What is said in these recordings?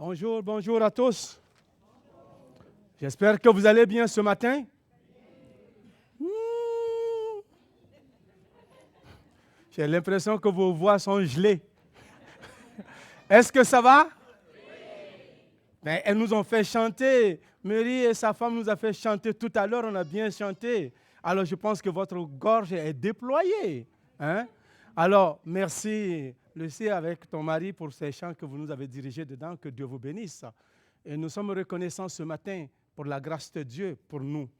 Bonjour, bonjour à tous. J'espère que vous allez bien ce matin. J'ai l'impression que vos voix sont gelées. Est-ce que ça va? Ben, elles nous ont fait chanter. Mary et sa femme nous ont fait chanter tout à l'heure. On a bien chanté. Alors, je pense que votre gorge est déployée. Hein? Alors, merci, Lucie, avec ton mari, pour ces chants que vous nous avez dirigés dedans. Que Dieu vous bénisse. Et nous sommes reconnaissants ce matin pour la grâce de Dieu pour nous.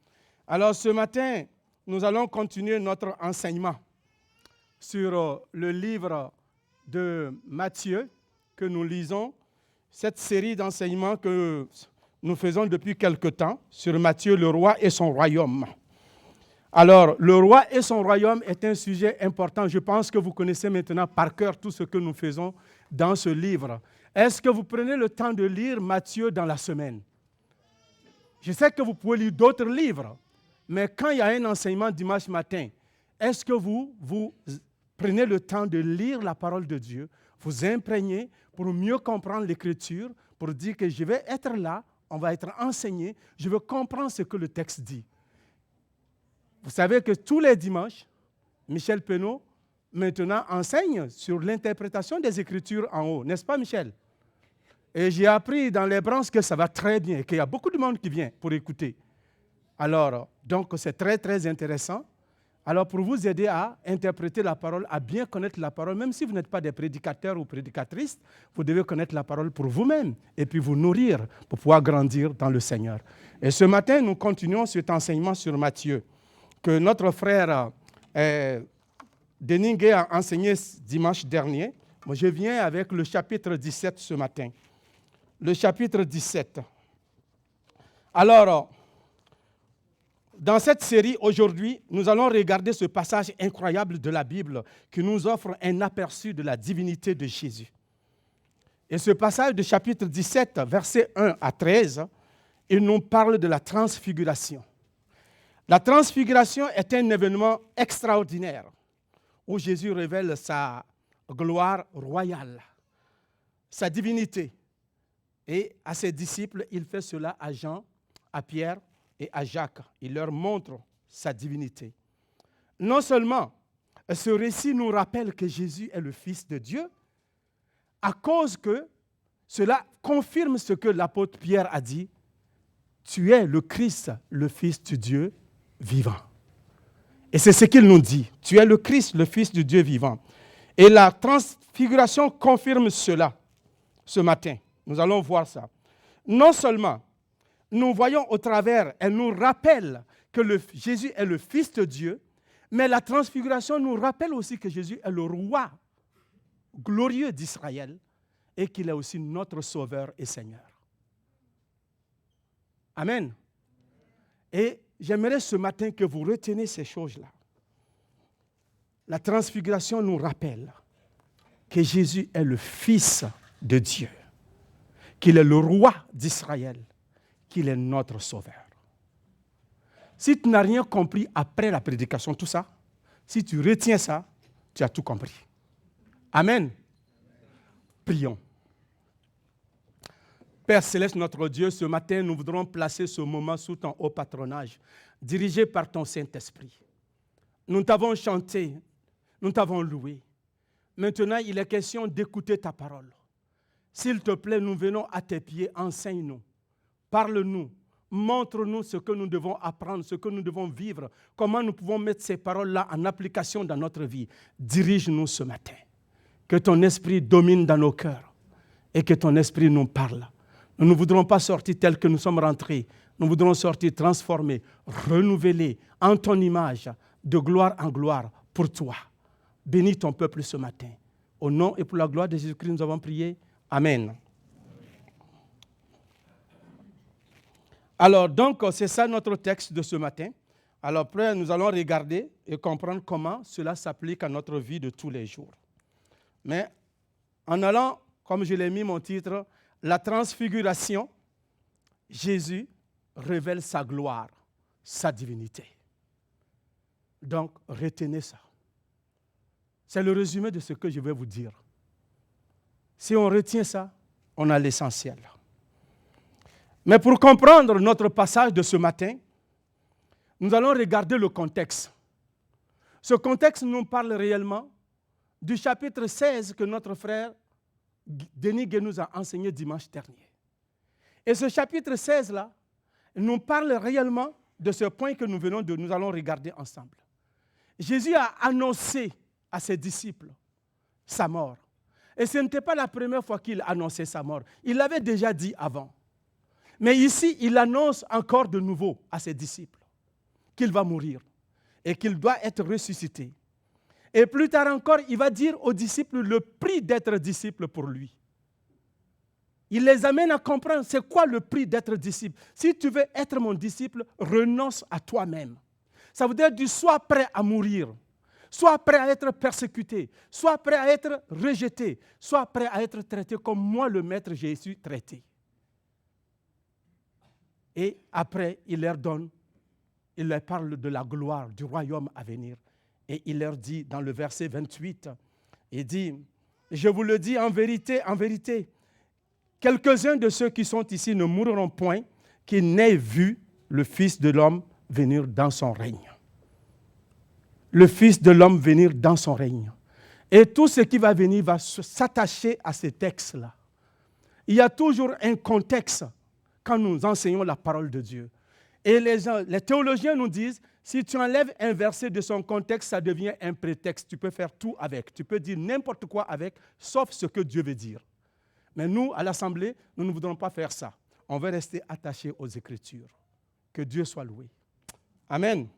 Alors, ce matin, nous allons continuer notre enseignement sur le livre de Matthieu que nous lisons. Cette série d'enseignements que nous faisons depuis quelque temps sur Matthieu, le roi et son royaume. Alors, le roi et son royaume est un sujet important. Je pense que vous connaissez maintenant par cœur tout ce que nous faisons dans ce livre. Est-ce que vous prenez le temps de lire Matthieu dans la semaine? Je sais que vous pouvez lire d'autres livres, mais quand il y a un enseignement dimanche matin, est-ce que vous prenez le temps de lire la parole de Dieu, vous imprégner pour mieux comprendre l'Écriture, pour dire que je vais être là, on va être enseigné, je veux comprendre ce que le texte dit. Vous savez que tous les dimanches, Michel Penaud, maintenant, enseigne sur l'interprétation des Écritures en haut. N'est-ce pas, Michel? Et j'ai appris dans les branches que ça va très bien et qu'il y a beaucoup de monde qui vient pour écouter. Alors, donc, c'est très, très intéressant. Alors, pour vous aider à interpréter la parole, à bien connaître la parole, même si vous n'êtes pas des prédicateurs ou prédicatrices, vous devez connaître la parole pour vous-même et puis vous nourrir pour pouvoir grandir dans le Seigneur. Et ce matin, nous continuons cet enseignement sur Matthieu, que notre frère Deningue a enseigné dimanche dernier. Moi, je viens avec le chapitre 17 ce matin. Le chapitre 17. Alors, dans cette série, aujourd'hui, nous allons regarder ce passage incroyable de la Bible qui nous offre un aperçu de la divinité de Jésus. Et ce passage de chapitre 17, versets 1 à 13, il nous parle de la transfiguration. La transfiguration est un événement extraordinaire où Jésus révèle sa gloire royale, sa divinité. Et à ses disciples, il fait cela à Jean, à Pierre et à Jacques. Il leur montre sa divinité. Non seulement ce récit nous rappelle que Jésus est le Fils de Dieu, à cause que cela confirme ce que l'apôtre Pierre a dit, tu es le Christ, le Fils de Dieu vivant. Et c'est ce qu'il nous dit, tu es le Christ, le Fils de Dieu vivant. Et la transfiguration confirme cela ce matin. Nous allons voir ça. Non seulement nous voyons au travers, elle nous rappelle que Jésus est le Fils de Dieu, mais la transfiguration nous rappelle aussi que Jésus est le roi glorieux d'Israël et qu'il est aussi notre Sauveur et Seigneur. Amen. Et j'aimerais ce matin que vous reteniez ces choses-là. La transfiguration nous rappelle que Jésus est le Fils de Dieu, qu'il est le roi d'Israël, qu'il est notre Sauveur. Si tu n'as rien compris après la prédication, tout ça, si tu retiens ça, tu as tout compris. Amen. Prions. Père Céleste, notre Dieu, ce matin, nous voudrons placer ce moment sous ton haut patronage, dirigé par ton Saint-Esprit. Nous t'avons chanté, nous t'avons loué. Maintenant, il est question d'écouter ta parole. S'il te plaît, nous venons à tes pieds, enseigne-nous, parle-nous, montre-nous ce que nous devons apprendre, ce que nous devons vivre, comment nous pouvons mettre ces paroles-là en application dans notre vie. Dirige-nous ce matin. Que ton esprit domine dans nos cœurs et que ton esprit nous parle. Nous ne voudrons pas sortir tels que nous sommes rentrés. Nous voudrons sortir transformés, renouvelés en ton image, de gloire en gloire pour toi. Bénis ton peuple ce matin. Au nom et pour la gloire de Jésus-Christ, nous avons prié. Amen. Alors, donc, c'est ça notre texte de ce matin. Alors, après, nous allons regarder et comprendre comment cela s'applique à notre vie de tous les jours. Mais en allant, comme je l'ai mis mon titre, la transfiguration, Jésus révèle sa gloire, sa divinité. Donc, retenez ça. C'est le résumé de ce que je vais vous dire. Si on retient ça, on a l'essentiel. Mais pour comprendre notre passage de ce matin, nous allons regarder le contexte. Ce contexte nous parle réellement du chapitre 16 que notre frère Denis Gué nous a enseigné dimanche dernier. Et ce chapitre 16-là nous parle réellement de ce point que nous allons regarder ensemble. Jésus a annoncé à ses disciples sa mort. Et ce n'était pas la première fois qu'il annonçait sa mort. Il l'avait déjà dit avant. Mais ici, il annonce encore de nouveau à ses disciples qu'il va mourir et qu'il doit être ressuscité. Et plus tard encore, il va dire aux disciples le prix d'être disciple pour lui. Il les amène à comprendre c'est quoi le prix d'être disciple. Si tu veux être mon disciple, renonce à toi-même. Ça veut dire sois prêt à mourir, sois prêt à être persécuté, sois prêt à être rejeté, sois prêt à être traité comme moi, le Maître Jésus, traité. Et après, il leur parle de la gloire du royaume à venir. Et il leur dit dans le verset 28, il dit, je vous le dis en vérité, quelques-uns de ceux qui sont ici ne mourront point, qu'ils n'aient vu le Fils de l'homme venir dans son règne. Le Fils de l'homme venir dans son règne. Et tout ce qui va venir va s'attacher à ces textes-là. Il y a toujours un contexte quand nous enseignons la parole de Dieu. Et les théologiens nous disent, si tu enlèves un verset de son contexte, ça devient un prétexte. Tu peux faire tout avec. Tu peux dire n'importe quoi avec, sauf ce que Dieu veut dire. Mais nous, à l'Assemblée, nous ne voudrons pas faire ça. On veut rester attachés aux Écritures. Que Dieu soit loué. Amen.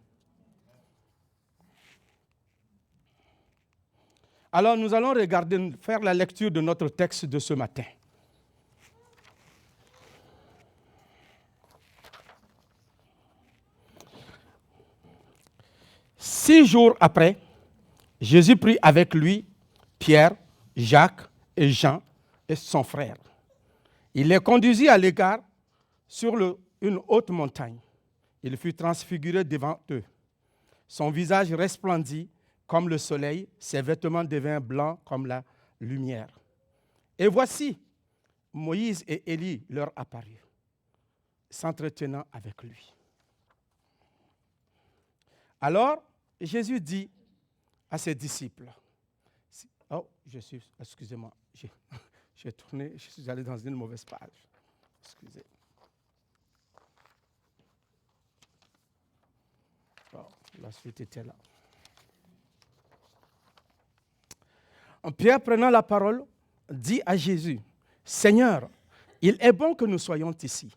Alors, nous allons faire la lecture de notre texte de ce matin. Six jours après, Jésus prit avec lui Pierre, Jacques et Jean et son frère. Il les conduisit à l'écart sur une haute montagne. Il fut transfiguré devant eux. Son visage resplendit comme le soleil, ses vêtements devinrent blancs comme la lumière. Et voici, Moïse et Élie leur apparurent, s'entretenant avec lui. Alors, Jésus dit à ses disciples, excusez-moi, j'ai tourné, je suis allé dans une mauvaise page. Excusez. La suite était là. Pierre, prenant la parole, dit à Jésus, « Seigneur, il est bon que nous soyons ici.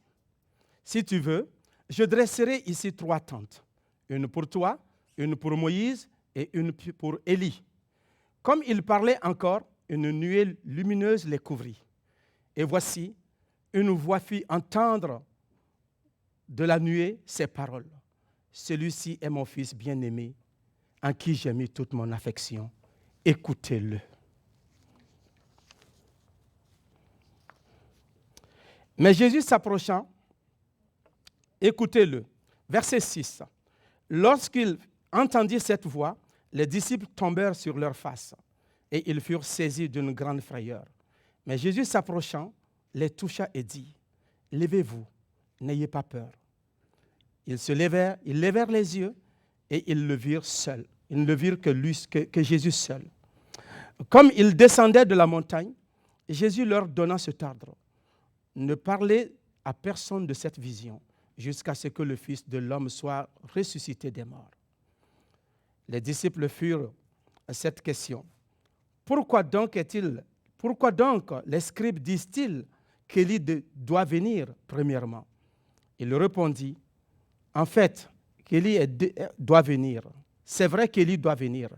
Si tu veux, je dresserai ici 3 tentes, une pour toi, une pour Moïse et une pour Élie. » Comme il parlait encore, une nuée lumineuse les couvrit. Et voici, une voix fit entendre de la nuée ces paroles. « Celui-ci est mon fils bien-aimé, en qui j'ai mis toute mon affection. Écoutez-le. » Mais Jésus s'approchant, écoutez-le. Verset 6. Lorsqu'ils entendirent cette voix, les disciples tombèrent sur leurs faces et ils furent saisis d'une grande frayeur. Mais Jésus s'approchant, les toucha et dit, « Levez-vous, n'ayez pas peur. » Ils levèrent les yeux et ils le virent seul. Ils ne le virent que Jésus seul. Comme ils descendaient de la montagne, Jésus leur donna cet ordre. Ne parlez à personne de cette vision jusqu'à ce que le Fils de l'homme soit ressuscité des morts. Les disciples furent à cette question. Pourquoi donc les scribes disent-ils qu'Élie doit venir premièrement? Il répondit, en fait, qu'Élie doit venir. C'est vrai qu'Élie doit venir,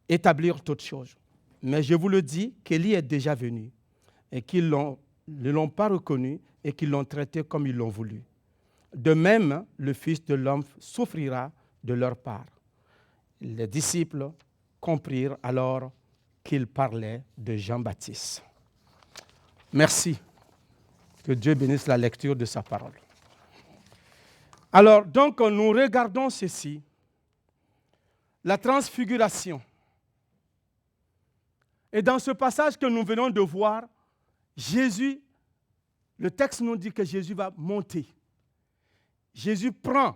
établir toutes choses. Mais je vous le dis qu'Élie est déjà venu et qu'ils ne l'ont pas reconnu et qu'ils l'ont traité comme ils l'ont voulu. De même, le Fils de l'homme souffrira de leur part. Les disciples comprirent alors qu'il parlait de Jean-Baptiste. Merci. Que Dieu bénisse la lecture de sa parole. Alors, donc, nous regardons ceci. La transfiguration. Et dans ce passage que nous venons de voir, Jésus, le texte nous dit que Jésus va monter. Jésus prend,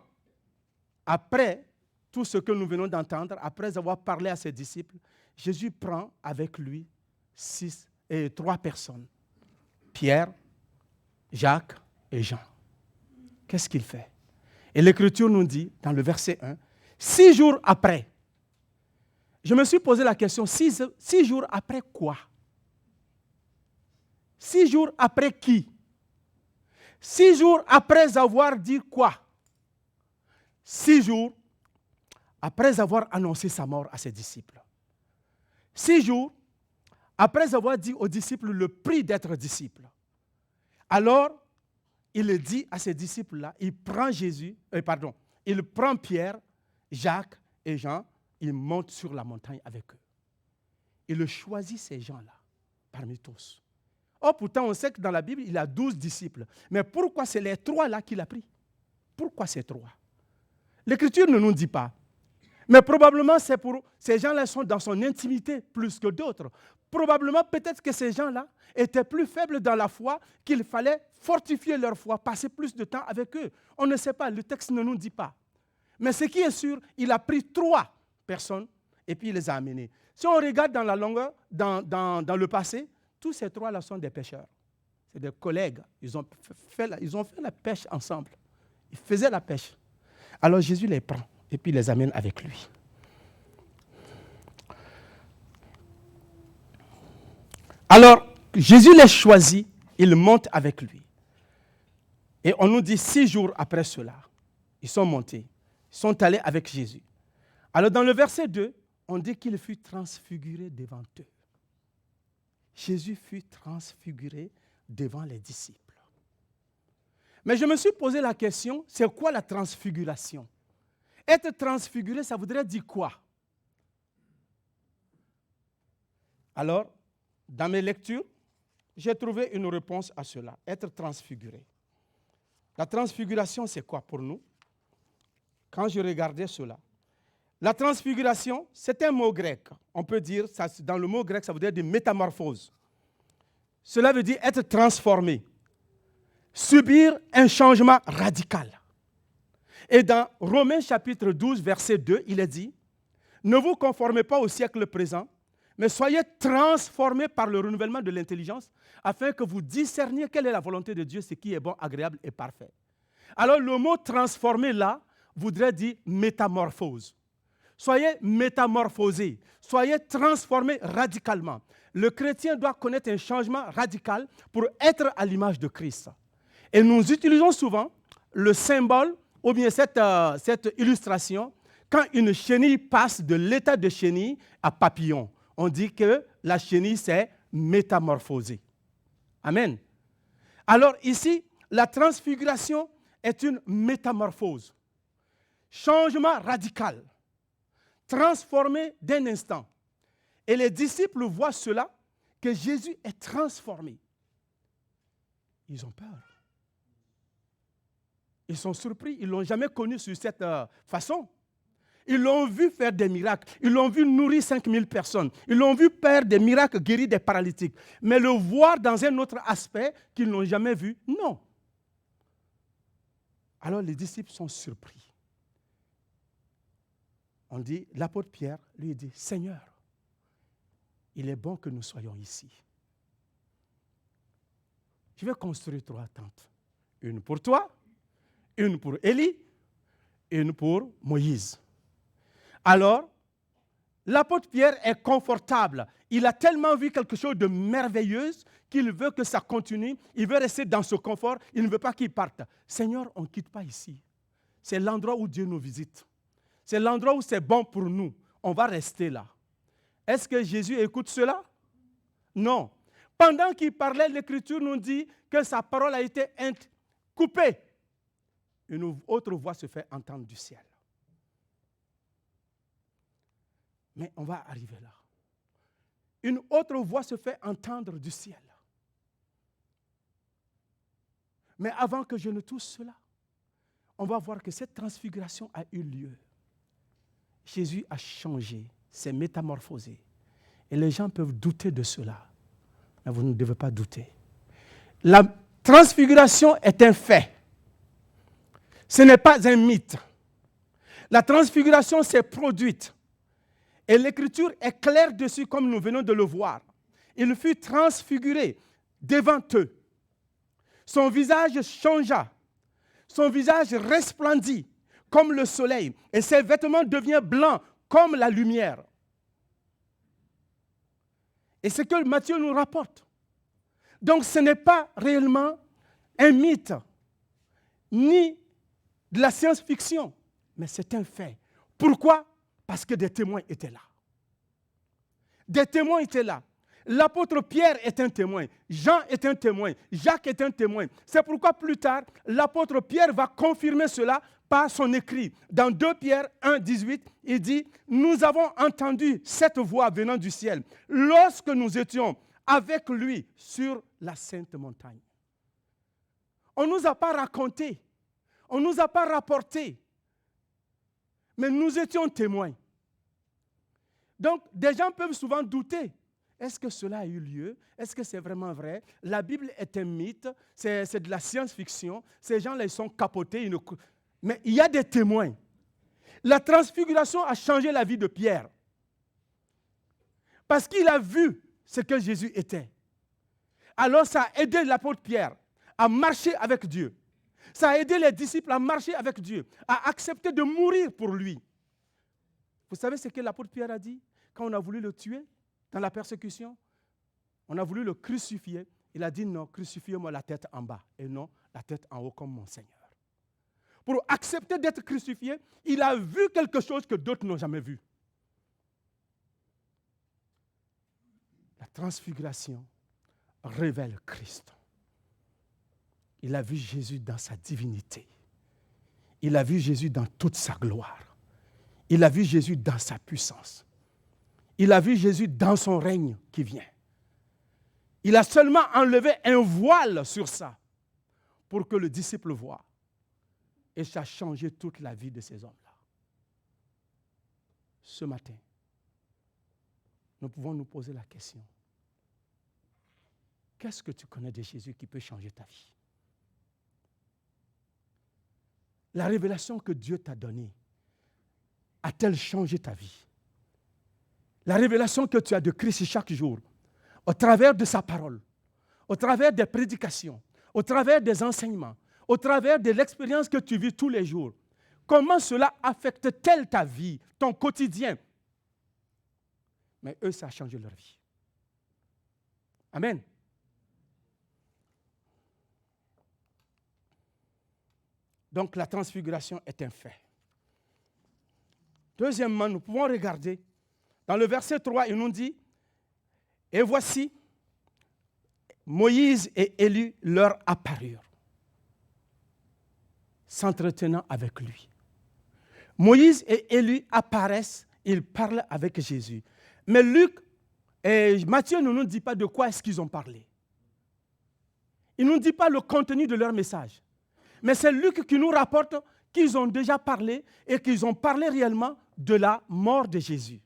après tout ce que nous venons d'entendre, après avoir parlé à ses disciples, Jésus prend avec lui 3 personnes. Pierre, Jacques et Jean. Qu'est-ce qu'il fait? Et l'Écriture nous dit, dans le verset 1, 6 jours après, je me suis posé la question, 6 jours après quoi? 6 jours après qui? 6 jours après avoir dit quoi? 6 jours après avoir annoncé sa mort à ses disciples. 6 jours après avoir dit aux disciples le prix d'être disciple. Alors, il dit à ces disciples-là, il prend il prend Pierre, Jacques et Jean, il monte sur la montagne avec eux. Il choisit ces gens-là parmi tous. Oh, pourtant, on sait que dans la Bible, il a 12 disciples. Mais pourquoi c'est les 3 là qu'il a pris? Pourquoi ces 3? L'Écriture ne nous dit pas. Mais probablement, ces gens-là sont dans son intimité plus que d'autres. Probablement, peut-être que ces gens-là étaient plus faibles dans la foi, qu'il fallait fortifier leur foi, passer plus de temps avec eux. On ne sait pas, le texte ne nous dit pas. Mais ce qui est sûr, il a pris 3 personnes et puis il les a amenées. Si on regarde dans la longueur, dans le passé, tous ces 3-là sont des pêcheurs. C'est des collègues. Ils ont fait la pêche ensemble. Ils faisaient la pêche. Alors Jésus les prend et puis les amène avec lui. Alors, Jésus les choisit, il monte avec lui. Et on nous dit 6 jours après cela, ils sont montés, ils sont allés avec Jésus. Alors dans le verset 2, on dit qu'il fut transfiguré devant eux. Jésus fut transfiguré devant les disciples. Mais je me suis posé la question, c'est quoi la transfiguration? Être transfiguré, ça voudrait dire quoi? Alors, dans mes lectures, j'ai trouvé une réponse à cela, être transfiguré. La transfiguration, c'est quoi pour nous? Quand je regardais cela, la transfiguration, c'est un mot grec. On peut dire, dans le mot grec, ça veut dire métamorphose. Cela veut dire être transformé, subir un changement radical. Et dans Romains chapitre 12, verset 2, il est dit, « Ne vous conformez pas au siècle présent, mais soyez transformés par le renouvellement de l'intelligence, afin que vous discerniez quelle est la volonté de Dieu, ce qui est bon, agréable et parfait. » Alors le mot « transformer » là, voudrait dire métamorphose. Soyez métamorphosés, soyez transformés radicalement. Le chrétien doit connaître un changement radical pour être à l'image de Christ. Et nous utilisons souvent le symbole, ou bien cette illustration, quand une chenille passe de l'état de chenille à papillon. On dit que la chenille s'est métamorphosée. Amen. Alors ici, la transfiguration est une métamorphose. Changement radical. Transformé d'un instant. Et les disciples voient cela, que Jésus est transformé. Ils ont peur. Ils sont surpris, ils ne l'ont jamais connu sur cette façon. Ils l'ont vu faire des miracles, ils l'ont vu nourrir 5000 personnes, ils l'ont vu faire des miracles, guérir des paralytiques. Mais le voir dans un autre aspect qu'ils n'ont jamais vu, non. Alors les disciples sont surpris. On dit, l'apôtre Pierre lui dit, « Seigneur, il est bon que nous soyons ici. Je vais construire 3 tentes. Une pour toi, une pour Élie, une pour Moïse. » Alors, l'apôtre Pierre est confortable. Il a tellement vu quelque chose de merveilleux qu'il veut que ça continue. Il veut rester dans ce confort. Il ne veut pas qu'il parte. Seigneur, on ne quitte pas ici. C'est l'endroit où Dieu nous visite. C'est l'endroit où c'est bon pour nous. On va rester là. Est-ce que Jésus écoute cela? Non. Pendant qu'il parlait, l'Écriture nous dit que sa parole a été coupée. Une autre voix se fait entendre du ciel. Mais on va arriver là. Une autre voix se fait entendre du ciel. Mais avant que je ne touche cela, on va voir que cette transfiguration a eu lieu. Jésus a changé, s'est métamorphosé. Et les gens peuvent douter de cela. Mais vous ne devez pas douter. La transfiguration est un fait. Ce n'est pas un mythe. La transfiguration s'est produite. Et l'Écriture est claire dessus comme nous venons de le voir. Il fut transfiguré devant eux. Son visage changea. Son visage resplendit comme le soleil. Et ses vêtements deviennent blancs comme la lumière. Et c'est ce que Matthieu nous rapporte. Donc ce n'est pas réellement un mythe, ni de la science-fiction, mais c'est un fait. Pourquoi? Parce que des témoins étaient là. Des témoins étaient là. L'apôtre Pierre est un témoin, Jean est un témoin, Jacques est un témoin. C'est pourquoi plus tard, l'apôtre Pierre va confirmer cela par son écrit. Dans 2 Pierre 1, 18, il dit « Nous avons entendu cette voix venant du ciel lorsque nous étions avec lui sur la sainte montagne. » On ne nous a pas raconté, on ne nous a pas rapporté, mais nous étions témoins. Donc, des gens peuvent souvent douter. Est-ce que cela a eu lieu? Est-ce que c'est vraiment vrai? La Bible est un mythe, c'est de la science-fiction. Ces gens-là, ils sont capotés. Mais il y a des témoins. La transfiguration a changé la vie de Pierre. Parce qu'il a vu ce que Jésus était. Alors, ça a aidé l'apôtre Pierre à marcher avec Dieu. Ça a aidé les disciples à marcher avec Dieu, à accepter de mourir pour lui. Vous savez ce que l'apôtre Pierre a dit quand on a voulu le tuer dans la persécution? On a voulu le crucifier. Il a dit non, crucifiez-moi la tête en bas et non la tête en haut comme mon Seigneur. Pour accepter d'être crucifié, il a vu quelque chose que d'autres n'ont jamais vu. La transfiguration révèle Christ. Il a vu Jésus dans sa divinité. Il a vu Jésus dans toute sa gloire. Il a vu Jésus dans sa puissance. Il a vu Jésus dans son règne qui vient. Il a seulement enlevé un voile sur ça pour que le disciple voie. Et ça a changé toute la vie de ces hommes-là. Ce matin, nous pouvons nous poser la question. Qu'est-ce que tu connais de Jésus qui peut changer ta vie? La révélation que Dieu t'a donnée, a-t-elle changé ta vie? La révélation que tu as de Christ chaque jour, au travers de sa parole, au travers des prédications, au travers des enseignements, au travers de l'expérience que tu vis tous les jours, comment cela affecte-t-elle ta vie, ton quotidien? Mais eux, ça a changé leur vie. Amen. Donc la transfiguration est un fait. Deuxièmement, nous pouvons regarder, dans le verset 3, il nous dit, « Et voici, Moïse et Élie leur apparurent, s'entretenant avec lui. » Moïse et Élie apparaissent, ils parlent avec Jésus. Mais Luc et Matthieu ne nous disent pas de quoi est-ce qu'ils ont parlé. Il ne nous dit pas le contenu de leur message. Mais c'est Luc qui nous rapporte qu'ils ont déjà parlé et qu'ils ont parlé réellement de la mort de Jésus.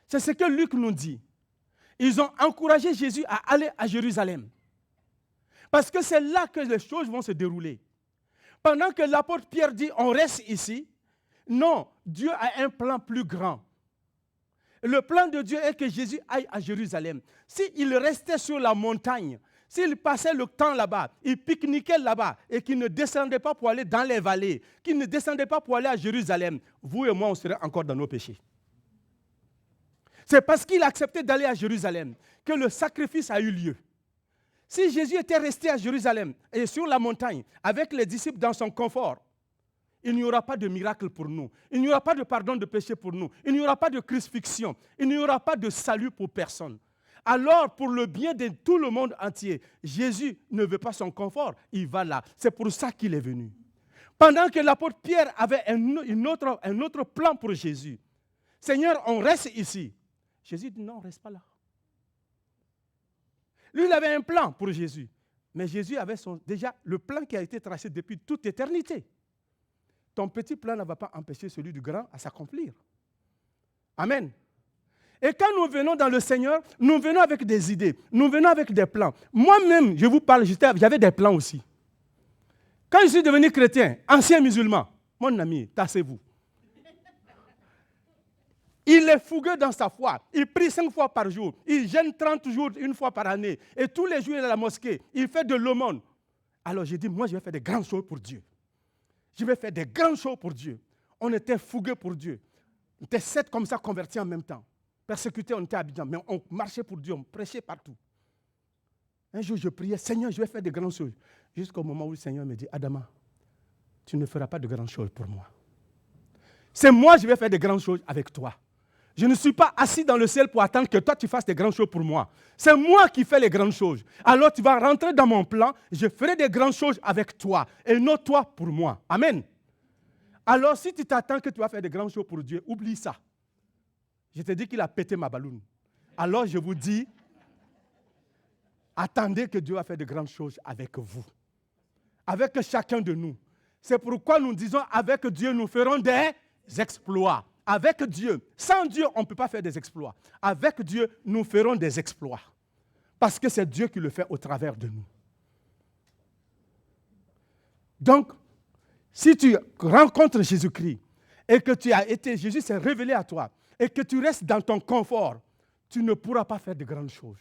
C'est ce que Luc nous dit. Ils ont encouragé Jésus à aller à Jérusalem. Parce que c'est là que les choses vont se dérouler. Pendant que l'apôtre Pierre dit on reste ici, non, Dieu a un plan plus grand. Le plan de Dieu est que Jésus aille à Jérusalem. S'il restait sur la montagne, s'il passait le temps là-bas, il pique-niquait là-bas et qu'il ne descendait pas pour aller dans les vallées, qu'il ne descendait pas pour aller à Jérusalem, vous et moi, on serait encore dans nos péchés. C'est parce qu'il a accepté d'aller à Jérusalem que le sacrifice a eu lieu. Si Jésus était resté à Jérusalem et sur la montagne avec les disciples dans son confort, il n'y aura pas de miracle pour nous. Il n'y aura pas de pardon de péché pour nous. Il n'y aura pas de crucifixion. Il n'y aura pas de salut pour personne. Alors, pour le bien de tout le monde entier, Jésus ne veut pas son confort, il va là. C'est pour ça qu'il est venu. Pendant que l'apôtre Pierre avait un autre plan pour Jésus. Seigneur, on reste ici. Jésus dit non, on ne reste pas là. Lui, il avait un plan pour Jésus. Mais Jésus avait déjà le plan qui a été tracé depuis toute éternité. Ton petit plan ne va pas empêcher celui du grand à s'accomplir. Amen. Et quand nous venons dans le Seigneur, nous venons avec des idées, nous venons avec des plans. Moi-même, je vous parle, j'avais des plans aussi. Quand je suis devenu chrétien, ancien musulman, mon ami, tassez-vous. Il est fougueux dans sa foi. Il prie 5 fois par jour. Il jeûne 30 jours, une fois par année. Et tous les jours, il est à la mosquée. Il fait de l'aumône. Alors j'ai dit, moi, je vais faire des grandes choses pour Dieu. Je vais faire des grandes choses pour Dieu. On était fougueux pour Dieu. On était 7 comme ça convertis en même temps. Persécutés, on était à Abidjan. Mais on marchait pour Dieu, on prêchait partout. Un jour, je priais, Seigneur, je vais faire de grandes choses. Jusqu'au moment où le Seigneur me dit, Adama, tu ne feras pas de grandes choses pour moi. C'est moi, je vais faire de grandes choses avec toi. Je ne suis pas assis dans le ciel pour attendre que toi, tu fasses des grandes choses pour moi. C'est moi qui fais les grandes choses. Alors, tu vas rentrer dans mon plan. Je ferai des grandes choses avec toi et non toi pour moi. Amen. Alors, si tu t'attends que tu vas faire des grandes choses pour Dieu, oublie ça. Je te dis qu'il a pété ma balloune. Alors, je vous dis, attendez que Dieu va faire de grandes choses avec vous. Avec chacun de nous. C'est pourquoi nous disons, avec Dieu, nous ferons des exploits. Avec Dieu, sans Dieu, on ne peut pas faire des exploits. Avec Dieu, nous ferons des exploits. Parce que c'est Dieu qui le fait au travers de nous. Donc, si tu rencontres Jésus-Christ et que Jésus s'est révélé à toi et que tu restes dans ton confort, tu ne pourras pas faire de grandes choses.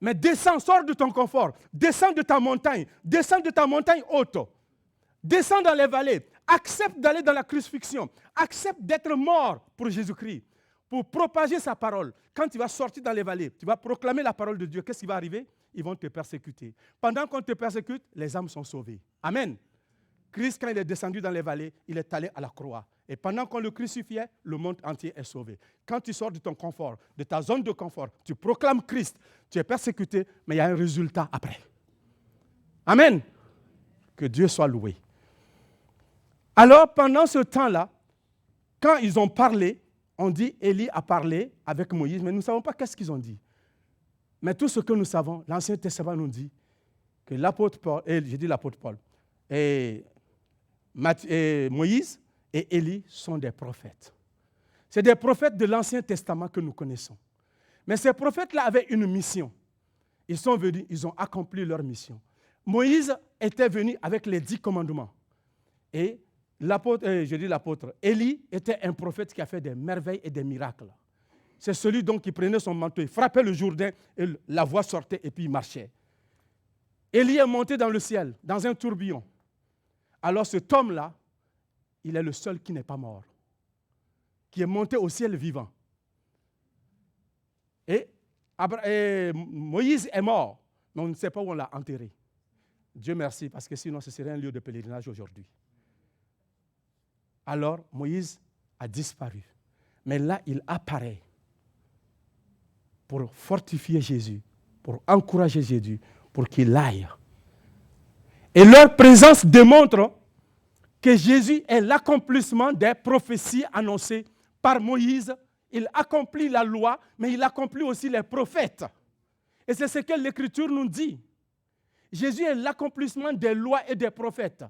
Mais descends, sors de ton confort, descends de ta montagne haute, descends dans les vallées, accepte d'aller dans la crucifixion, accepte d'être mort pour Jésus-Christ, pour propager sa parole. Quand tu vas sortir dans les vallées, tu vas proclamer la parole de Dieu, qu'est-ce qui va arriver? Ils vont te persécuter. Pendant qu'on te persécute, les âmes sont sauvées. Amen. Christ, quand il est descendu dans les vallées, il est allé à la croix. Et pendant qu'on le crucifiait, le monde entier est sauvé. Quand tu sors de ton confort, de ta zone de confort, tu proclames Christ, tu es persécuté, mais il y a un résultat après. Amen. Que Dieu soit loué. Alors, pendant ce temps-là, quand ils ont parlé, on dit Élie a parlé avec Moïse, mais nous ne savons pas qu'est-ce qu'ils ont dit. Mais tout ce que nous savons, l'Ancien Testament nous dit que l'apôtre Paul, j'ai dit l'apôtre Paul, et Moïse et Élie sont des prophètes. C'est des prophètes de l'Ancien Testament que nous connaissons. Mais ces prophètes-là avaient une mission. Ils sont venus, ils ont accompli leur mission. Moïse était venu avec les 10 commandements. Et l'apôtre Élie était un prophète qui a fait des merveilles et des miracles. C'est celui donc qui prenait son manteau, il frappait le Jourdain et la voix sortait et puis il marchait. Élie est monté dans le ciel, dans un tourbillon. Alors cet homme-là, il est le seul qui n'est pas mort, qui est monté au ciel vivant. Et Moïse est mort, mais on ne sait pas où on l'a enterré. Dieu merci, parce que sinon ce serait un lieu de pèlerinage aujourd'hui. Alors Moïse a disparu. Mais là, il apparaît pour fortifier Jésus, pour encourager Jésus, pour qu'il aille. Et leur présence démontre que Jésus est l'accomplissement des prophéties annoncées par Moïse. Il accomplit la loi, mais il accomplit aussi les prophètes. Et c'est ce que l'Écriture nous dit. Jésus est l'accomplissement des lois et des prophètes.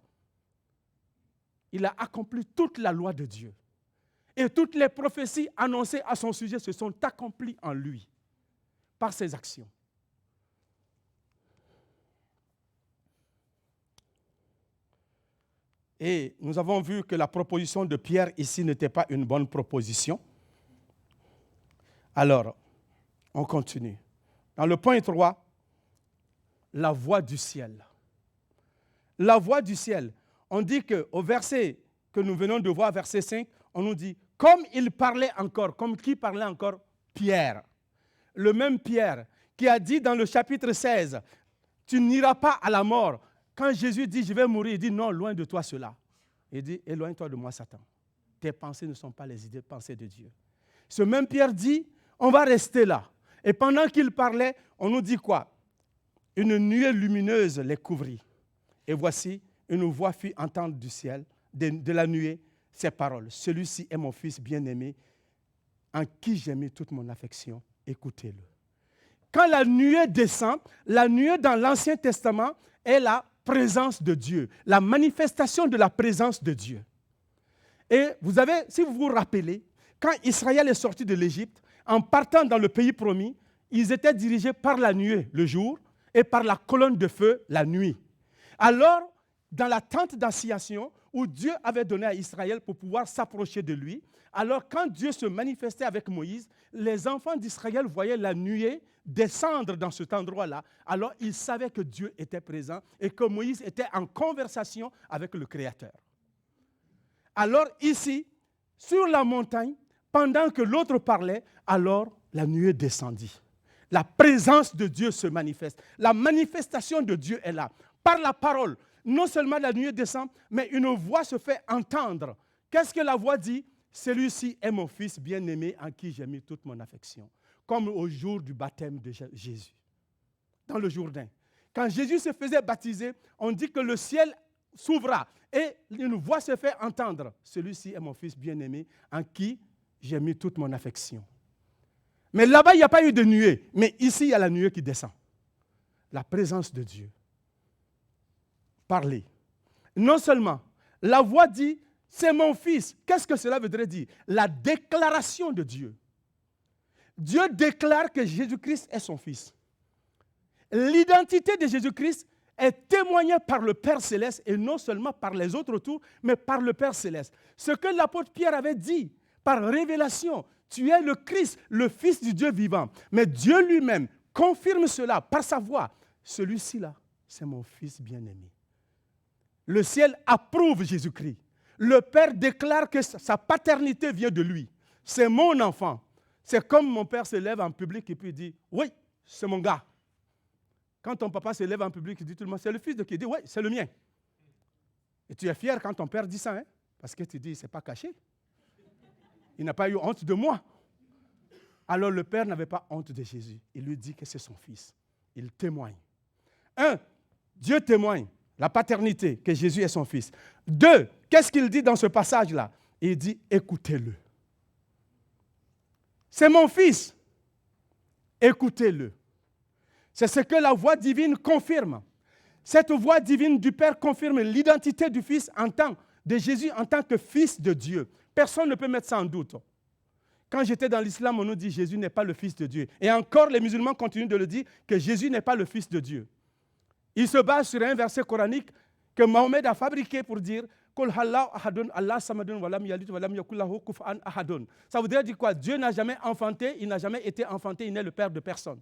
Il a accompli toute la loi de Dieu. Et toutes les prophéties annoncées à son sujet se sont accomplies en lui, par ses actions. Et nous avons vu que la proposition de Pierre ici n'était pas une bonne proposition. Alors, on continue. Dans le point 3, la voix du ciel. La voix du ciel. On dit qu'au verset que nous venons de voir, verset 5, on nous dit, comme il parlait encore, comme qui parlait encore? Pierre. Le même Pierre qui a dit dans le chapitre 16, tu n'iras pas à la mort. Quand Jésus dit, je vais mourir, il dit, non, loin de toi cela. Il dit, éloigne-toi de moi, Satan. Tes pensées ne sont pas les idées, pensées de Dieu. Ce même Pierre dit, on va rester là. Et pendant qu'il parlait, on nous dit quoi? Une nuée lumineuse les couvrit. Et voici, une voix fit entendre du ciel, de la nuée, ces paroles. Celui-ci est mon fils bien-aimé, en qui j'ai mis toute mon affection. Écoutez-le. Quand la nuée descend, la nuée dans l'Ancien Testament est la présence de Dieu, la manifestation de la présence de Dieu. Et vous avez, si vous vous rappelez, quand Israël est sorti de l'Égypte, en partant dans le pays promis, ils étaient dirigés par la nuée le jour et par la colonne de feu la nuit. Alors, dans la tente d'assignation où Dieu avait donné à Israël pour pouvoir s'approcher de lui, alors quand Dieu se manifestait avec Moïse, les enfants d'Israël voyaient la nuée descendre dans cet endroit-là. Alors, ils savaient que Dieu était présent et que Moïse était en conversation avec le Créateur. Alors, ici, sur la montagne, pendant que l'autre parlait, alors la nuée descendit. La présence de Dieu se manifeste. La manifestation de Dieu est là. Par la parole, non seulement la nuée descend, mais une voix se fait entendre. Qu'est-ce que la voix dit? Celui-ci est mon fils bien-aimé en qui j'ai mis toute mon affection. Comme au jour du baptême de Jésus, dans le Jourdain. Quand Jésus se faisait baptiser, on dit que le ciel s'ouvra et une voix se fait entendre. Celui-ci est mon fils bien-aimé en qui j'ai mis toute mon affection. Mais là-bas, il n'y a pas eu de nuée. Mais ici, il y a la nuée qui descend. La présence de Dieu. Parler. Non seulement, la voix dit, c'est mon fils. Qu'est-ce que cela voudrait dire? La déclaration de Dieu. Dieu déclare que Jésus-Christ est son fils. L'identité de Jésus-Christ est témoignée par le Père Céleste et non seulement par les autres autour, mais par le Père Céleste. Ce que l'apôtre Pierre avait dit par révélation, tu es le Christ, le Fils du Dieu vivant. Mais Dieu lui-même confirme cela par sa voix. Celui-ci-là, c'est mon Fils bien-aimé. Le ciel approuve Jésus-Christ. Le Père déclare que sa paternité vient de lui. C'est mon enfant. C'est comme mon père se lève en public et puis dit, oui, c'est mon gars. Quand ton papa se lève en public, il dit tout le monde, c'est le fils de qui? Il dit, oui, c'est le mien. Et tu es fier quand ton père dit ça, hein? Parce que tu dis, c'est pas caché. Il n'a pas eu honte de moi. Alors le père n'avait pas honte de Jésus. Il lui dit que c'est son fils. Il témoigne. 1, Dieu témoigne la paternité, que Jésus est son fils. 2, qu'est-ce qu'il dit dans ce passage-là? Il dit, écoutez-le. C'est mon fils. Écoutez-le. C'est ce que la voix divine confirme. Cette voix divine du Père confirme l'identité du Fils de Jésus en tant que Fils de Dieu. Personne ne peut mettre ça en doute. Quand j'étais dans l'islam, on nous dit Jésus n'est pas le Fils de Dieu. Et encore, les musulmans continuent de le dire que Jésus n'est pas le Fils de Dieu. Ils se basent sur un verset coranique que Mahomet a fabriqué pour dire ça voudrait dire quoi? Dieu n'a jamais enfanté, il n'a jamais été enfanté, il n'est le père de personne.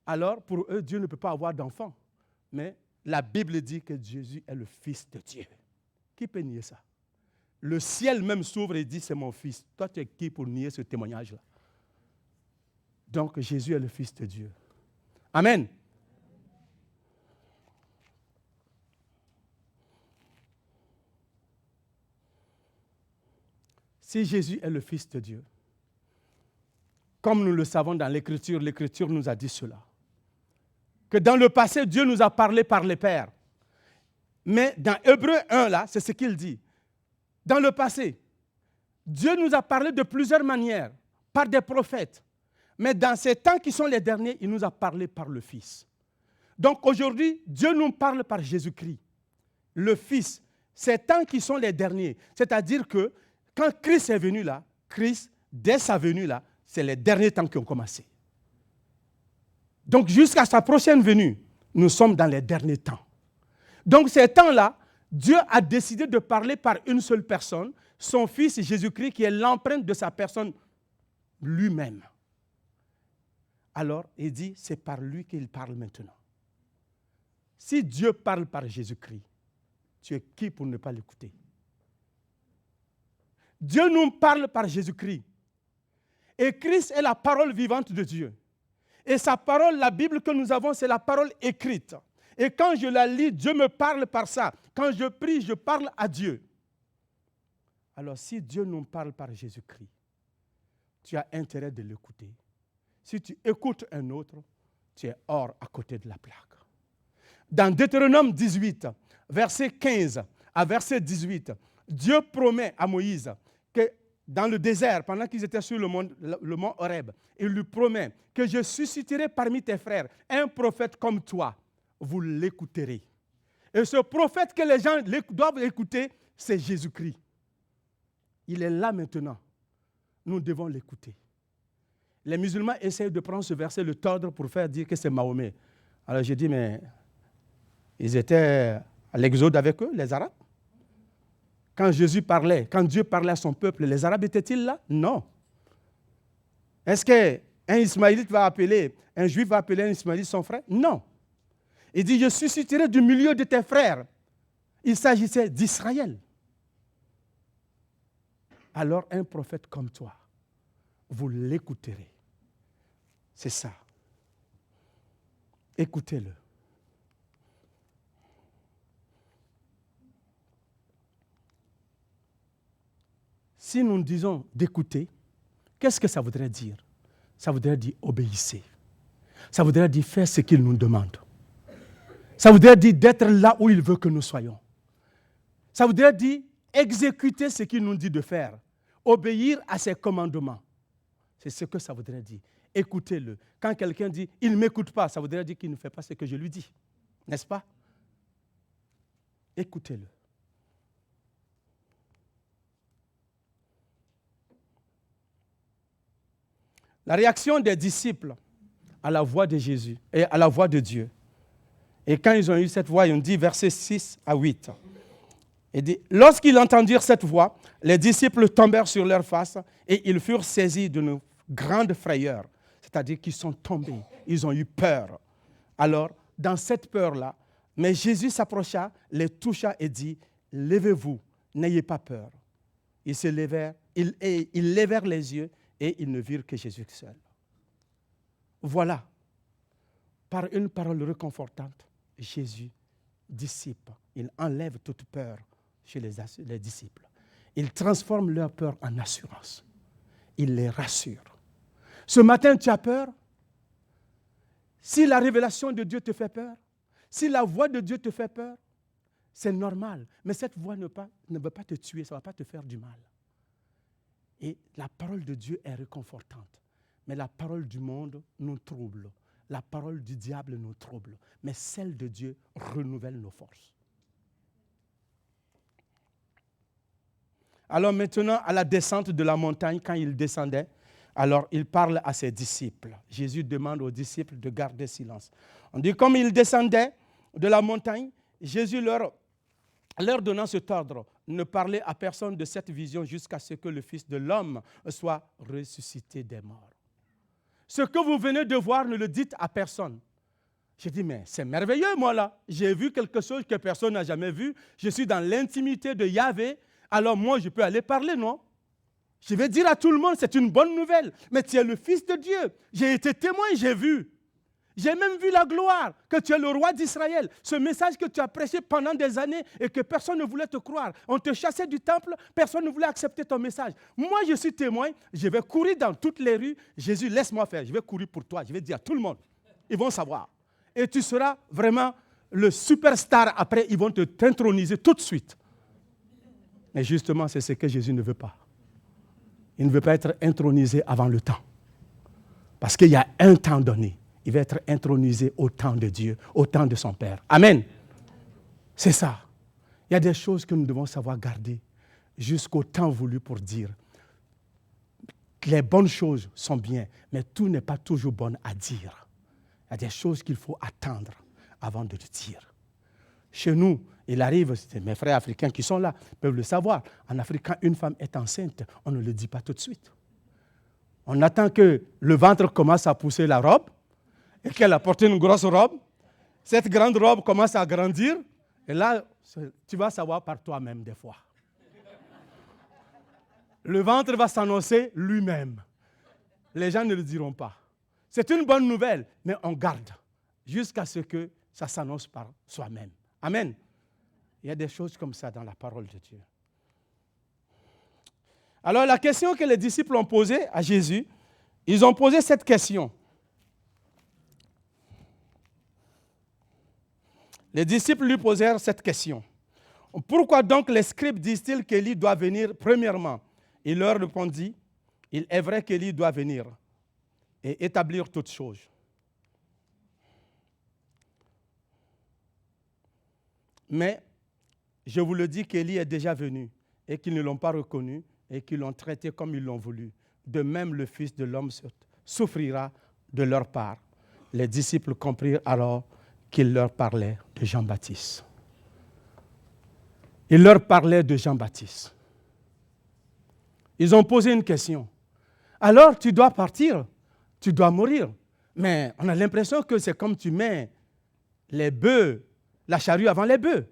Alors, pour eux, Dieu ne peut pas avoir d'enfant. Mais la Bible dit que Jésus est le Fils de Dieu. Qui peut nier ça? Le ciel même s'ouvre et dit, c'est mon fils. Toi, tu es qui pour nier ce témoignage-là? Donc, Jésus est le Fils de Dieu. Amen. Si Jésus est le Fils de Dieu, comme nous le savons dans l'Écriture nous a dit cela. Que dans le passé, Dieu nous a parlé par les pères. Mais dans Hébreux 1, là, c'est ce qu'il dit. Dans le passé, Dieu nous a parlé de plusieurs manières, par des prophètes. Mais dans ces temps qui sont les derniers, il nous a parlé par le Fils. Donc aujourd'hui, Dieu nous parle par Jésus-Christ, le Fils. Ces temps qui sont les derniers. C'est-à-dire que quand Christ est venu là, Christ, dès sa venue là, c'est les derniers temps qui ont commencé. Donc jusqu'à sa prochaine venue, nous sommes dans les derniers temps. Donc ces temps-là, Dieu a décidé de parler par une seule personne, son Fils Jésus-Christ, qui est l'empreinte de sa personne lui-même. Alors, il dit, c'est par lui qu'il parle maintenant. Si Dieu parle par Jésus-Christ, tu es qui pour ne pas l'écouter? Dieu nous parle par Jésus-Christ. Et Christ est la parole vivante de Dieu. Et sa parole, la Bible que nous avons, c'est la parole écrite. Et quand je la lis, Dieu me parle par ça. Quand je prie, je parle à Dieu. Alors si Dieu nous parle par Jésus-Christ, tu as intérêt de l'écouter. Si tu écoutes un autre, tu es hors à côté de la plaque. Dans Deutéronome 18, verset 15 à verset 18, Dieu promet à Moïse que dans le désert, pendant qu'ils étaient sur le mont Horeb, il lui promet que je susciterai parmi tes frères un prophète comme toi. Vous l'écouterez. Et ce prophète que les gens doivent écouter, c'est Jésus-Christ. Il est là maintenant. Nous devons l'écouter. Les musulmans essayent de prendre ce verset, le tordre pour faire dire que c'est Mahomet. Alors j'ai dit, mais ils étaient à l'Exode avec eux, les Arabes. Quand Jésus parlait, quand Dieu parlait à son peuple, les Arabes étaient-ils là? Non. Est-ce qu'un Ismaélite va appeler, un Juif va appeler un Ismaélite son frère? Non. Il dit, je susciterai du milieu de tes frères. Il s'agissait d'Israël. Alors un prophète comme toi, vous l'écouterez. C'est ça. Écoutez-le. Si nous disons d'écouter, qu'est-ce que ça voudrait dire? Ça voudrait dire obéissez. Ça voudrait dire faire ce qu'il nous demande. Ça voudrait dire d'être là où il veut que nous soyons. Ça voudrait dire exécuter ce qu'il nous dit de faire. Obéir à ses commandements. C'est ce que ça voudrait dire. Écoutez-le. Quand quelqu'un dit « il ne m'écoute pas », ça voudrait dire qu'il ne fait pas ce que je lui dis. N'est-ce pas? Écoutez-le. La réaction des disciples à la voix de Jésus et à la voix de Dieu. Et quand ils ont eu cette voix, ils ont dit, versets 6 à 8. Il dit, lorsqu'ils entendirent cette voix, les disciples tombèrent sur leur face et ils furent saisis d'une grande frayeur. C'est-à-dire qu'ils sont tombés, ils ont eu peur. Alors, dans cette peur-là, mais Jésus s'approcha, les toucha et dit, levez-vous, n'ayez pas peur. Ils se levèrent, ils levèrent les yeux et ils ne virent que Jésus seul. Voilà, par une parole réconfortante, Jésus dissipe, il enlève toute peur chez les disciples. Il transforme leur peur en assurance. Il les rassure. Ce matin, tu as peur? Si la révélation de Dieu te fait peur, si la voix de Dieu te fait peur, c'est normal. Mais cette voix ne va pas te tuer, ça ne va pas te faire du mal. Et la parole de Dieu est réconfortante. Mais la parole du monde nous trouble. La parole du diable nous trouble. Mais celle de Dieu renouvelle nos forces. Alors maintenant, à la descente de la montagne, quand il descendait, alors il parle à ses disciples. Jésus demande aux disciples de garder silence. On dit comme il descendait de la montagne, Jésus leur donnant cet ordre, ne parlez à personne de cette vision jusqu'à ce que le Fils de l'homme soit ressuscité des morts. Ce que vous venez de voir, ne le dites à personne. J'ai dit, mais c'est merveilleux, moi là. J'ai vu quelque chose que personne n'a jamais vu. Je suis dans l'intimité de Yahvé. Alors moi, je peux aller parler, non? Je vais dire à tout le monde, c'est une bonne nouvelle. Mais tu es le Fils de Dieu. J'ai été témoin, j'ai vu. J'ai même vu la gloire, que tu es le roi d'Israël. Ce message que tu as prêché pendant des années et que personne ne voulait te croire. On te chassait du temple, personne ne voulait accepter ton message. Moi, je suis témoin, je vais courir dans toutes les rues. Jésus, laisse-moi faire, je vais courir pour toi. Je vais dire à tout le monde, ils vont savoir. Et tu seras vraiment le superstar. Après, ils vont t'introniser tout de suite. Mais justement, c'est ce que Jésus ne veut pas. Il ne veut pas être intronisé avant le temps. Parce qu'il y a un temps donné. Il va être intronisé au temps de Dieu, au temps de son Père. Amen. C'est ça. Il y a des choses que nous devons savoir garder jusqu'au temps voulu pour dire. Les bonnes choses sont bien, mais tout n'est pas toujours bon à dire. Il y a des choses qu'il faut attendre avant de le dire. Chez nous, il arrive, c'est mes frères africains qui sont là, peuvent le savoir. En Afrique, quand une femme est enceinte, on ne le dit pas tout de suite. On attend que le ventre commence à pousser la robe, et qu'elle a porté une grosse robe, cette grande robe commence à grandir, et là, tu vas savoir par toi-même des fois. Le ventre va s'annoncer lui-même. Les gens ne le diront pas. C'est une bonne nouvelle, mais on garde jusqu'à ce que ça s'annonce par soi-même. Amen. Il y a des choses comme ça dans la parole de Dieu. Alors, la question que les disciples ont posée à Jésus, ils ont posé cette question. Les disciples lui posèrent cette question. Pourquoi donc les scribes disent-ils qu'Élie doit venir premièrement? Il leur répondit, il est vrai qu'Élie doit venir et établir toutes choses. Mais je vous le dis qu'Élie est déjà venu et qu'ils ne l'ont pas reconnu et qu'ils l'ont traité comme ils l'ont voulu. De même, le Fils de l'homme souffrira de leur part. Les disciples comprirent alors qu'il leur parlait de Jean-Baptiste. Il leur parlait de Jean-Baptiste. Ils ont posé une question. Alors tu dois partir, tu dois mourir. Mais on a l'impression que c'est comme tu mets les bœufs, la charrue avant les bœufs.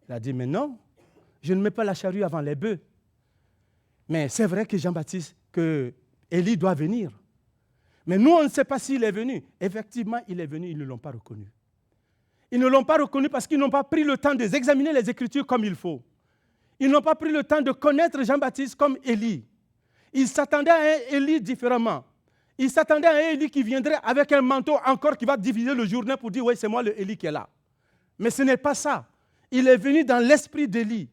Il a dit, mais non, je ne mets pas la charrue avant les bœufs. Mais c'est vrai que Jean-Baptiste, que Élie doit venir. Mais nous, on ne sait pas s'il est venu. Effectivement, il est venu, ils ne l'ont pas reconnu. Ils ne l'ont pas reconnu parce qu'ils n'ont pas pris le temps d'examiner les Écritures comme il faut. Ils n'ont pas pris le temps de connaître Jean-Baptiste comme Élie. Ils s'attendaient à un Élie différemment. Ils s'attendaient à un Élie qui viendrait avec un manteau encore qui va diviser le journée pour dire « Oui, c'est moi le Élie qui est là ». Mais ce n'est pas ça. Il est venu dans l'esprit d'Élie,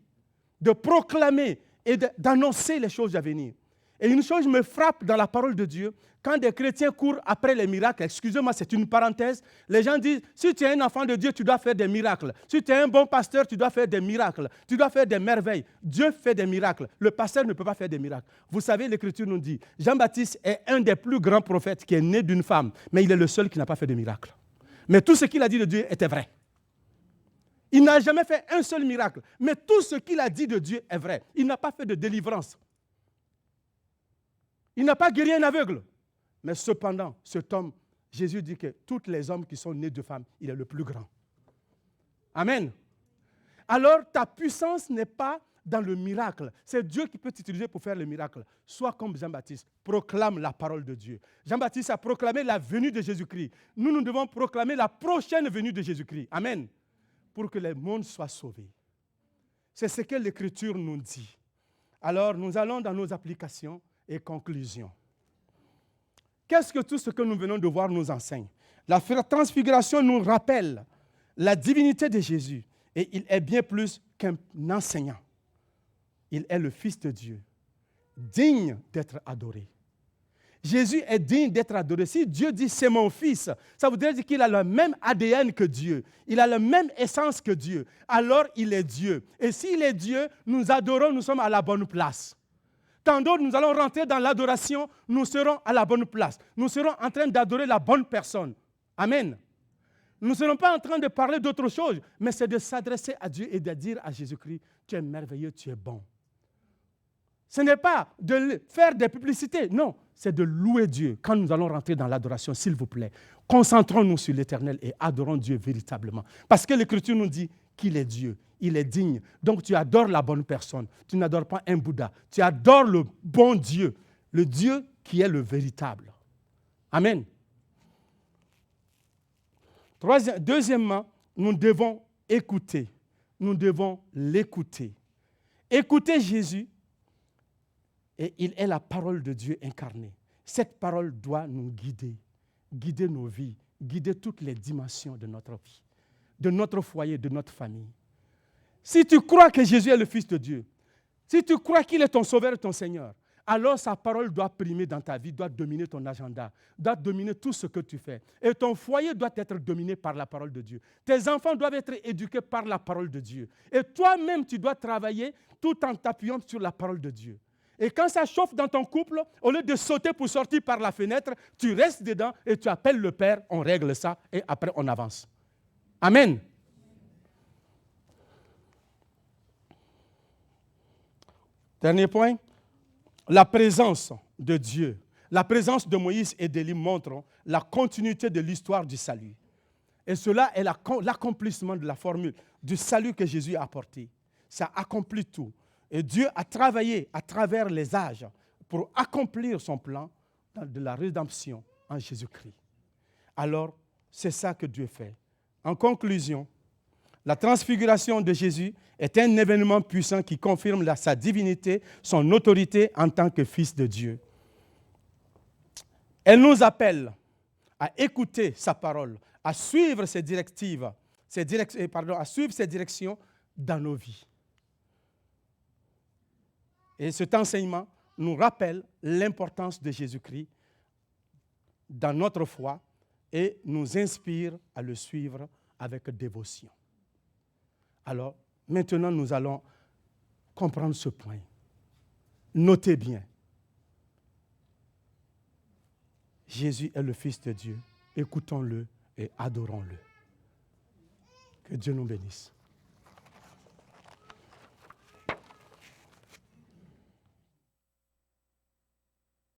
de proclamer et d'annoncer les choses à venir. Et une chose me frappe dans la parole de Dieu, quand des chrétiens courent après les miracles, excusez-moi, c'est une parenthèse, les gens disent, si tu es un enfant de Dieu, tu dois faire des miracles. Si tu es un bon pasteur, tu dois faire des miracles. Tu dois faire des merveilles. Dieu fait des miracles. Le pasteur ne peut pas faire des miracles. Vous savez, l'Écriture nous dit, Jean-Baptiste est un des plus grands prophètes qui est né d'une femme, mais il est le seul qui n'a pas fait de miracle. Mais tout ce qu'il a dit de Dieu était vrai. Il n'a jamais fait un seul miracle, mais tout ce qu'il a dit de Dieu est vrai. Il n'a pas fait de délivrance. Il n'a pas guéri un aveugle. Mais cependant, cet homme, Jésus dit que tous les hommes qui sont nés de femmes, il est le plus grand. Amen. Alors, ta puissance n'est pas dans le miracle. C'est Dieu qui peut t'utiliser pour faire le miracle. Sois comme Jean-Baptiste, proclame la parole de Dieu. Jean-Baptiste a proclamé la venue de Jésus-Christ. Nous devons proclamer la prochaine venue de Jésus-Christ. Amen. Pour que le monde soit sauvé. C'est ce que l'Écriture nous dit. Alors, nous allons dans nos applications et conclusions. Qu'est-ce que tout ce que nous venons de voir nous enseigne? La transfiguration nous rappelle la divinité de Jésus et il est bien plus qu'un enseignant. Il est le Fils de Dieu, digne d'être adoré. Jésus est digne d'être adoré. Si Dieu dit « c'est mon Fils », ça voudrait dire qu'il a le même ADN que Dieu. Il a la même essence que Dieu. Alors, il est Dieu. Et s'il est Dieu, nous adorons, nous sommes à la bonne place. Tant d'autres, nous allons rentrer dans l'adoration, nous serons à la bonne place. Nous serons en train d'adorer la bonne personne. Amen. Nous ne serons pas en train de parler d'autre chose, mais c'est de s'adresser à Dieu et de dire à Jésus-Christ, tu es merveilleux, tu es bon. Ce n'est pas de faire des publicités, non, c'est de louer Dieu. Quand nous allons rentrer dans l'adoration, s'il vous plaît, concentrons-nous sur l'Éternel et adorons Dieu véritablement. Parce que l'Écriture nous dit qu'il est Dieu, il est digne. Donc tu adores la bonne personne, tu n'adores pas un Bouddha, tu adores le bon Dieu, le Dieu qui est le véritable. Amen. Deuxièmement, nous devons écouter, nous devons l'écouter. Écouter Jésus. Et il est la parole de Dieu incarnée. Cette parole doit nous guider, guider nos vies, guider toutes les dimensions de notre vie, de notre foyer, de notre famille. Si tu crois que Jésus est le Fils de Dieu, si tu crois qu'il est ton Sauveur et ton Seigneur, alors sa parole doit primer dans ta vie, doit dominer ton agenda, doit dominer tout ce que tu fais. Et ton foyer doit être dominé par la parole de Dieu. Tes enfants doivent être éduqués par la parole de Dieu. Et toi-même, tu dois travailler tout en t'appuyant sur la parole de Dieu. Et quand ça chauffe dans ton couple, au lieu de sauter pour sortir par la fenêtre, tu restes dedans et tu appelles le Père, on règle ça et après on avance. Amen. Dernier point, la présence de Dieu. La présence de Moïse et d'Élie montre la continuité de l'histoire du salut. Et cela est l'accomplissement de la formule du salut que Jésus a apporté. Ça accomplit tout. Et Dieu a travaillé à travers les âges pour accomplir son plan de la rédemption en Jésus-Christ. Alors, c'est ça que Dieu fait. En conclusion, la transfiguration de Jésus est un événement puissant qui confirme sa divinité, son autorité en tant que Fils de Dieu. Elle nous appelle à écouter sa parole, à suivre ses directives, à suivre ses directions dans nos vies. Et cet enseignement nous rappelle l'importance de Jésus-Christ dans notre foi et nous inspire à le suivre avec dévotion. Alors, maintenant, nous allons comprendre ce point. Notez bien. Jésus est le Fils de Dieu. Écoutons-le et adorons-le. Que Dieu nous bénisse.